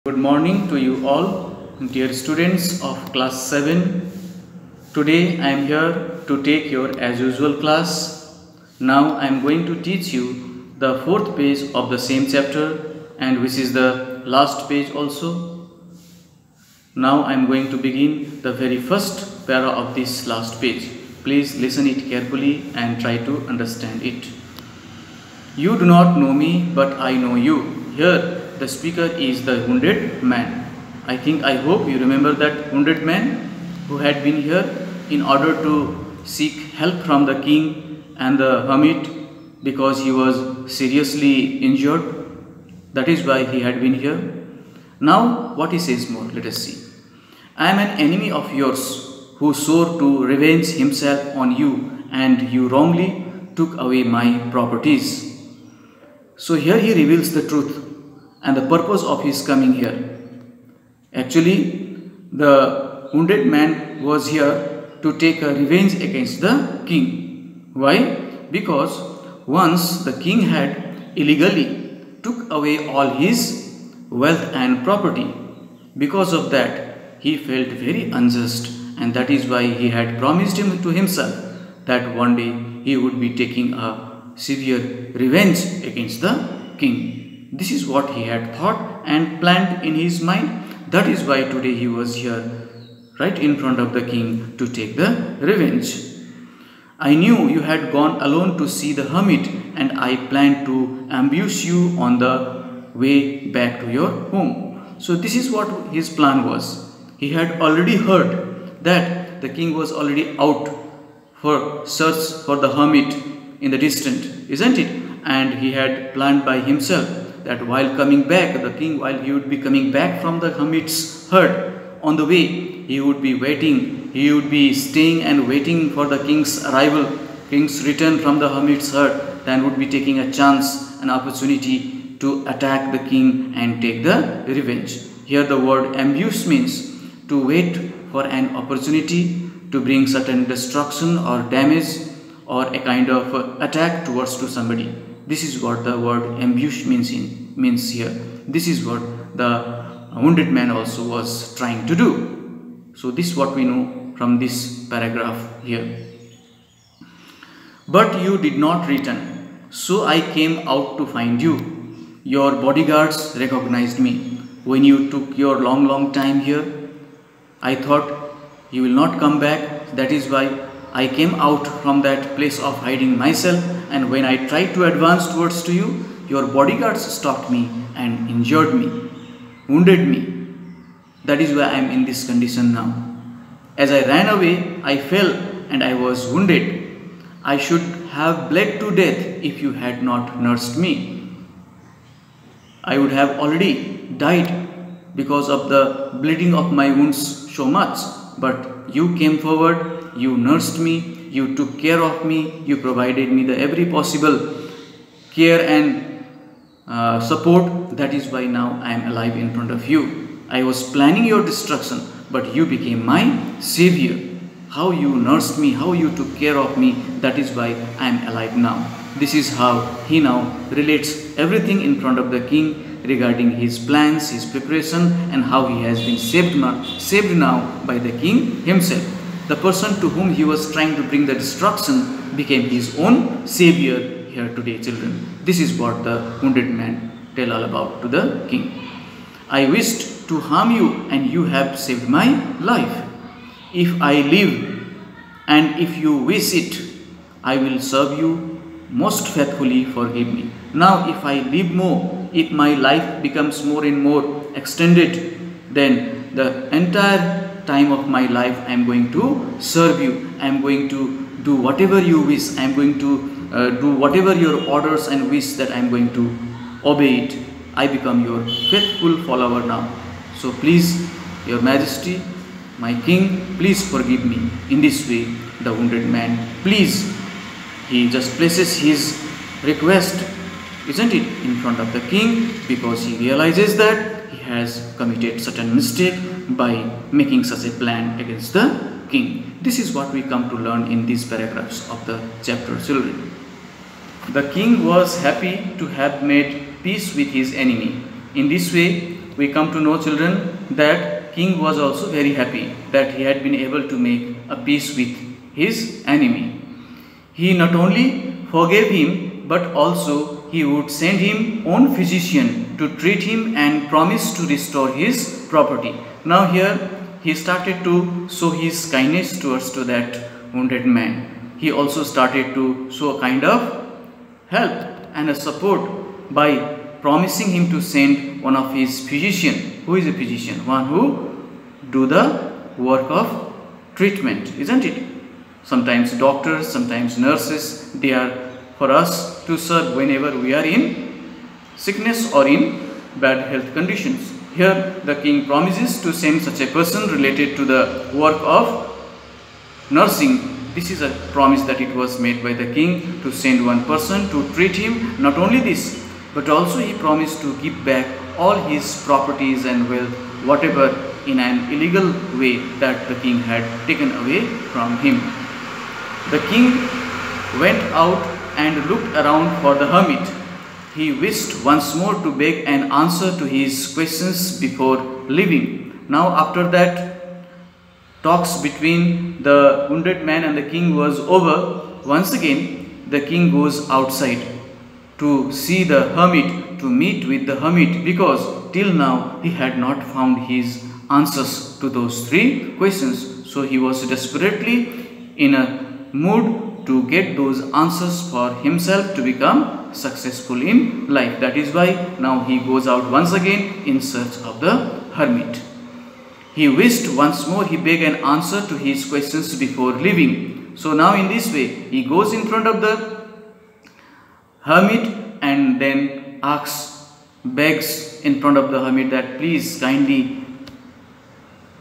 Good morning to you all, dear students of class 7. Today I am here to take your as usual class. Now I am going to teach you the fourth page of the same chapter, and which is the last page also. Now I am going to begin the very first para of this last page. Please listen it carefully and try to understand it. You do not know me, but I know you. Here the speaker is the wounded man. I hope you remember that wounded man who had been here in order to seek help from the king and the hermit because he was seriously injured. That is why he had been here. Now what he says more, let us see. I am an enemy of yours who swore to revenge himself on you, and you wrongly took away my properties. So here he reveals the truth and the purpose of his coming here. Actually, the wounded man was here to take a revenge against the king. Why? Because once the king had illegally took away all his wealth and property. Because of that, he felt very unjust, and that is why he had promised him to himself that one day he would be taking a severe revenge against the king. This is what he had thought and planned in his mind. That is why today he was here right in front of the king to take the revenge. I knew you had gone alone to see the hermit, and I planned to ambush you on the way back to your home. So this is what his plan was. He had already heard that the king was already out for search for the hermit in the distance, isn't it? And he had planned by himself that while coming back, the king, while he would be coming back from the hermit's herd, on the way he would be waiting, he would be staying and waiting for the king's arrival, king's return from the hermit's herd, then would be taking a chance, an opportunity to attack the king and take the revenge. Here the word ambush means to wait for an opportunity to bring certain destruction or damage or a kind of attack towards to somebody. This is what the word ambush means here. This is what the wounded man also was trying to do. So this is what we know from this paragraph here. But you did not return, so I came out to find you. Your bodyguards recognized me. When you took your long time here, I thought you will not come back. That is why I came out from that place of hiding myself, and when I tried to advance towards to you, your bodyguards stopped me and injured me, wounded me. That is why I am in this condition now. As I ran away, I fell and I was wounded. I should have bled to death if you had not nursed me. I would have already died because of the bleeding of my wounds so much. But you came forward, you nursed me, you took care of me, you provided me the every possible care and support. That is why now I am alive in front of you. I was planning your destruction, but you became my savior. How you nursed me, how you took care of me, that is why I am alive now. This is how he now relates everything in front of the king regarding his plans, his preparation, and how he has been saved now by the king himself. The person to whom he was trying to bring the destruction became his own savior here today, children. This is what the wounded man tell all about to the king. I wished to harm you, and you have saved my life. If I live, and if you wish it, I will serve you most faithfully. Forgive me. Now if I live more, if my life becomes more and more extended, then the entire time of my life I am going to serve you. I am going to do whatever you wish. I am going to do whatever your orders and wish, that I am going to obey it. I become your faithful follower now. So please, your majesty, my king, please forgive me. In this way, the wounded man, please, he just places his request, isn't it, in front of the king, because he realizes that he has committed certain mistake by making such a plan against the king. This is what we come to learn in these paragraphs of the chapter, children. The king was happy to have made peace with his enemy. In this way, we come to know, children, that king was also very happy that he had been able to make a peace with his enemy. He not only forgave him, but also he would send him own physician to treat him and promised to restore his property. Now here he started to show his kindness towards to that wounded man. He also started to show a kind of help and a support by promising him to send one of his physician. Who is a physician? One who do the work of treatment, isn't it? Sometimes doctors, sometimes nurses, they are for us to serve whenever we are in sickness or in bad health conditions. Here the king promises to send such a person related to the work of nursing. This is a promise that it was made by the king to send one person to treat him. Not only this, but also he promised to give back all his properties and wealth, whatever in an illegal way that the king had taken away from him. The king went out and looked around for the hermit. He wished once more to beg an answer to his questions before leaving. Now after that, talks between the wounded man and the king was over. Once again, the king goes outside to see the hermit, to meet with the hermit, because till now he had not found his answers to those three questions. So he was desperately in a mood to get those answers for himself to become successful in life. That is why now he goes out once again in search of the hermit. He wished once more, he begged an answer to his questions before leaving. So now in this way, he goes in front of the hermit and then begs in front of the hermit that please kindly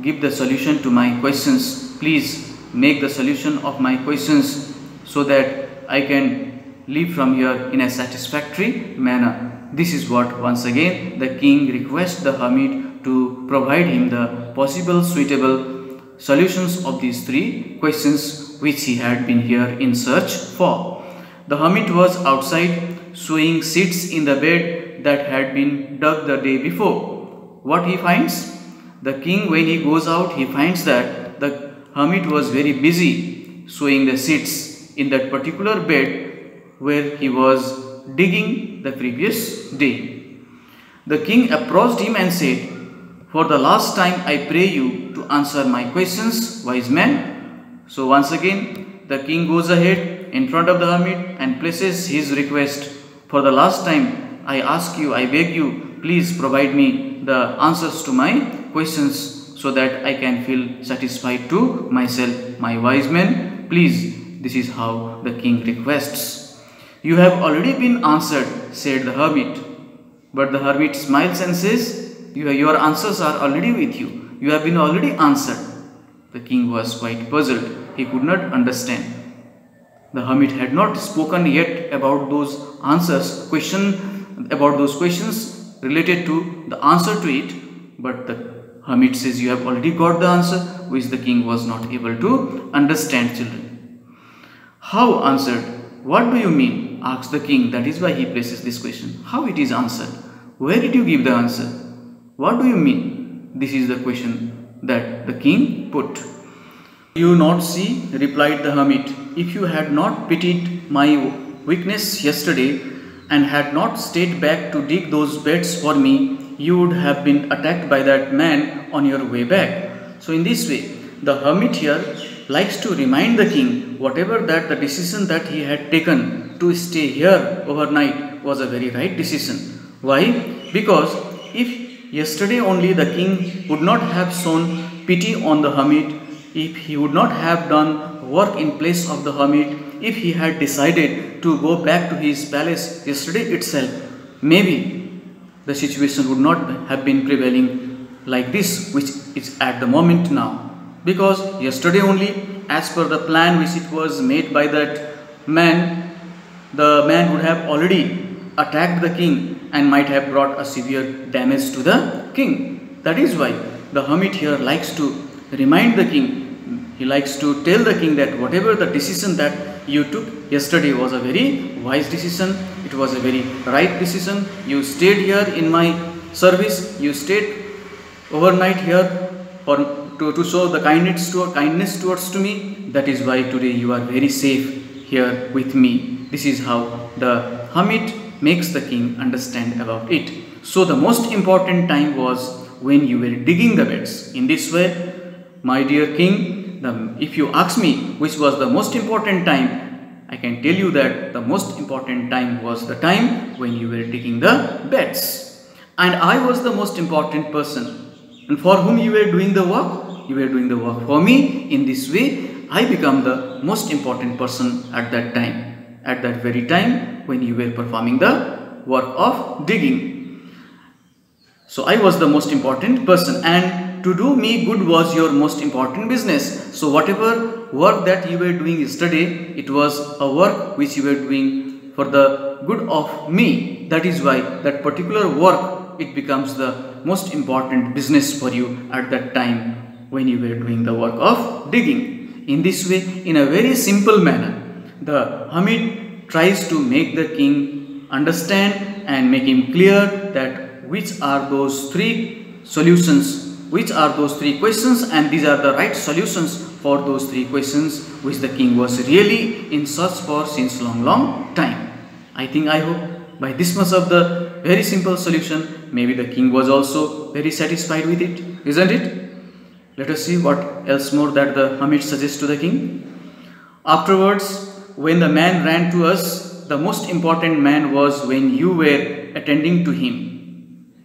give the solution to my questions. Please make the solution of my questions so that I can live from here in a satisfactory manner. This is what once again the king requests the hermit to provide him the possible suitable solutions of these three questions which he had been here in search for. The hermit was outside sewing seats in the bed that had been dug the day before. What he finds? The king, when he goes out, he finds that the hermit was very busy sewing the seats in that particular bed where he was digging the previous day. The king approached him and said, "For the last time I pray you to answer my questions, wise man." So once again the king goes ahead in front of the hermit and places his request. "For the last time I ask you, I beg you, please provide me the answers to my questions so that I can feel satisfied to myself. My wise man, please." This is how the king requests. "You have already been answered," said the hermit. But the hermit smiles and says, your answers are already with you. You have been already answered." The king was quite puzzled. He could not understand. The hermit had not spoken yet about those answers, about those questions related to the answer to it. But the hermit says, "You have already got the answer," which the king was not able to understand, children. "How answered? What do you mean?" asks the king. That is why he places this question. How it is answered? Where did you give the answer? What do you mean? This is the question that the king put. "You not see," replied the hermit, "if you had not pitied my weakness yesterday and had not stayed back to dig those beds for me, you would have been attacked by that man on your way back." So in this way, the hermit here likes to remind the king whatever that the decision that he had taken to stay here overnight was a very right decision. Why? Because if yesterday only the king would not have shown pity on the hermit, if he would not have done work in place of the hermit, if he had decided to go back to his palace yesterday itself, maybe the situation would not have been prevailing like this which is at the moment now. Because yesterday only, as per the plan which it was made by that man, the man would have already attacked the king and might have brought a severe damage to the king. That is why the hermit here likes to remind the king. He likes to tell the king that whatever the decision that you took yesterday was a very wise decision. It was a very right decision. You stayed here in my service. You stayed overnight here for to show the kindness towards to me. That is why today you are very safe here with me. This is how the hermit makes the king understand about it. So the most important time was when you were digging the beds. In this way, my dear king, if you ask me which was the most important time, I can tell you that the most important time was the time when you were digging the beds. And I was the most important person. And for whom you were doing the work? You were doing the work for me. In this way, I become the most important person at that time. At that very time when you were performing the work of digging. So I was the most important person, and to do me good was your most important business. So whatever work that you were doing yesterday, it was a work which you were doing for the good of me. That is why that particular work, it becomes the most important business for you at that time when you were doing the work of digging. In this way, in a very simple manner, the hermit tries to make the king understand and make him clear that which are those three solutions, which are those three questions, and these are the right solutions for those three questions which the king was really in search for since long time. I hope by this much of the very simple solution, maybe the king was also very satisfied with it, isn't it? Let us see what else more that the hermit suggests to the king. Afterwards, when the man ran to us, the most important man was when you were attending to him.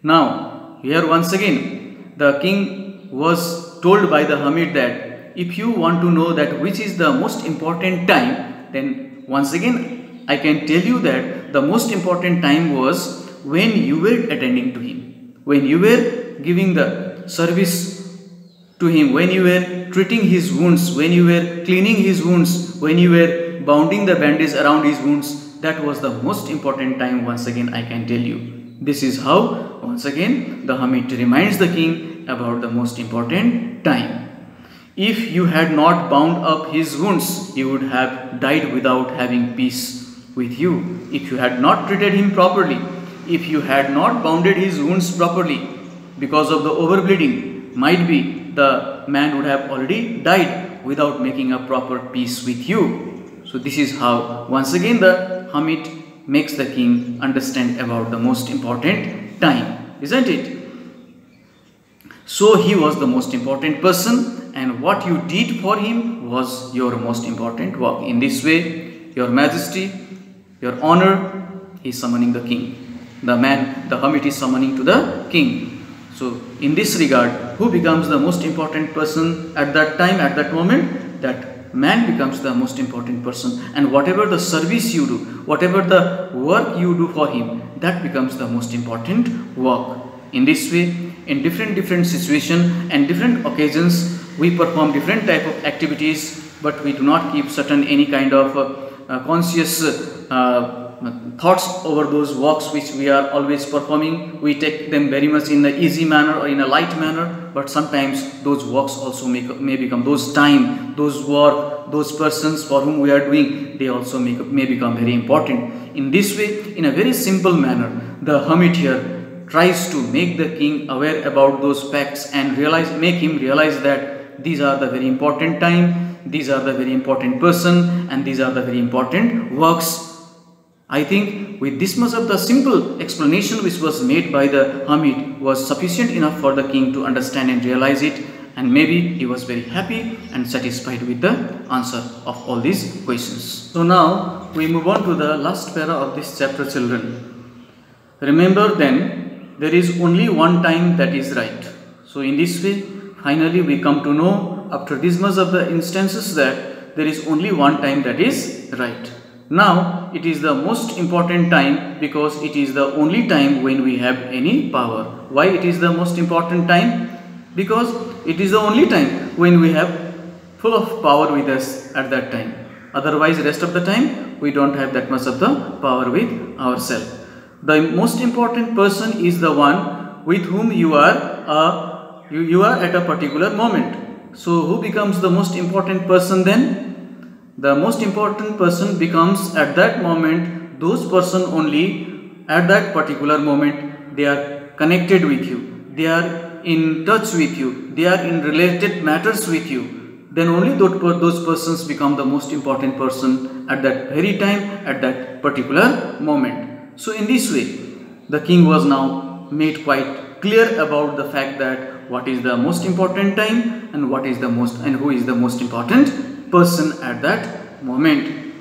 Now, here once again, the king was told by the hermit that if you want to know that which is the most important time, then once again, I can tell you that the most important time was when you were attending to him, when you were giving the service to him, when you were treating his wounds, when you were cleaning his wounds, when you were bounding the bandage around his wounds. That was the most important time, once again I can tell you. This is how, once again, the hermit reminds the king about the most important time. If you had not bound up his wounds, he would have died without having peace with you. If you had not treated him properly, if you had not bounded his wounds properly, because of the overbleeding, might be the man would have already died without making a proper peace with you. So this is how, once again, the hermit makes the king understand about the most important time, isn't it? So he was the most important person, and what you did for him was your most important work. In this way, your majesty, your honor, he is summoning the king. The hermit is summoning to the king. So in this regard, who becomes the most important person at that time, at that moment? That man becomes the most important person, and whatever the service you do, whatever the work you do for him, that becomes the most important work. In this way, in different situations and different occasions, we perform different type of activities, but we do not keep certain any kind of conscious thoughts over those works which we are always performing. We take them very much in an easy manner or in a light manner, but sometimes those works also may become, those time, those work, those persons for whom we are doing, they also may become very important. In this way, in a very simple manner, the hermit here tries to make the king aware about those facts and make him realize that these are the very important time, these are the very important person, and these are the very important works. I think with this much of the simple explanation which was made by the hermit was sufficient enough for the king to understand and realize it, and maybe he was very happy and satisfied with the answer of all these questions. So now we move on to the last para of this chapter, children. Remember then, there is only one time that is right. So in this way, finally we come to know after this much of the instances that there is only one time that is right. Now it is the most important time because it is the only time when we have any power. Why it is the most important time? Because it is the only time when we have full of power with us at that time. Otherwise, rest of the time we don't have that much of the power with ourselves. The most important person is the one with whom you are at a particular moment. So who becomes the most important person then? The most important person becomes at that moment those person only at that particular moment they are connected with you, they are in touch with you, they are in related matters with you, then only those persons become the most important person at that very time, at that particular moment. So in this way, the king was now made quite clear about the fact that what is the most important time and what is the most and who is the most important person at that moment.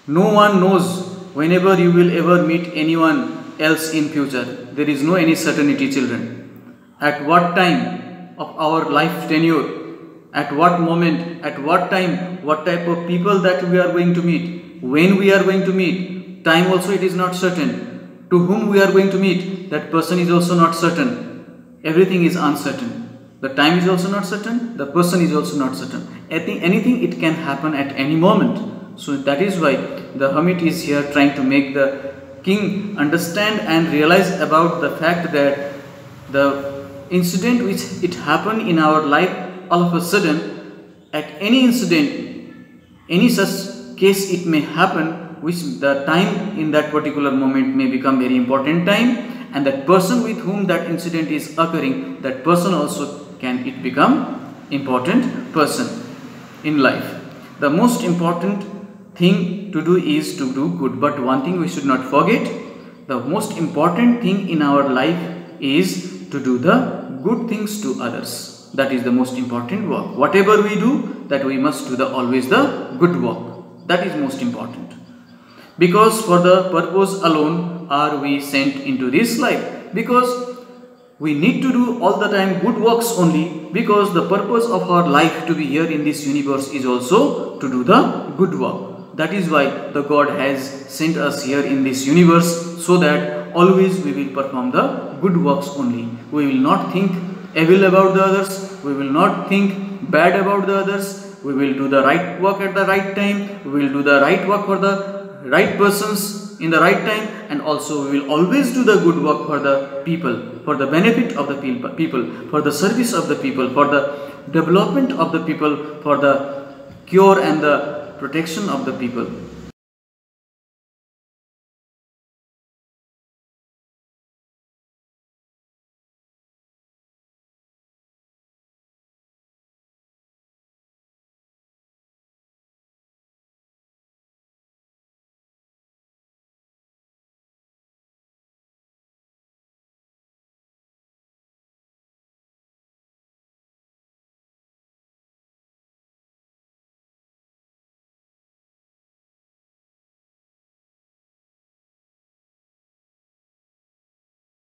No one knows whenever you will ever meet anyone else in future. There is no any certainty, children. At what time of our life tenure, at what moment, at what time, what type of people that we are going to meet, when we are going to meet, time also it is not certain. To whom we are going to meet, that person is also not certain. Everything is uncertain. The time is also not certain, the person is also not certain. Anything it can happen at any moment. So that is why the hermit is here trying to make the king understand and realize about the fact that the incident which it happened in our life, all of a sudden, at any incident, any such case it may happen, which the time in that particular moment may become very important time, and that person with whom that incident is occurring, that person also can it become important person in life. The most important thing to do is to do good, but one thing we should not forget, the most important thing in our life is to do the good things to others. That is the most important work. Whatever we do, that we must do always the good work. That is most important. Because for the purpose alone are we sent into this life. Because we need to do all the time good works only, because the purpose of our life to be here in this universe is also to do the good work. That is why the God has sent us here in this universe, so that always we will perform the good works only. We will not think evil about the others, we will not think bad about the others, we will do the right work at the right time, we will do the right work for the right persons in the right time, and also we will always do the good work for the people, for the benefit of the people, for the service of the people, for the development of the people, for the cure and the protection of the people.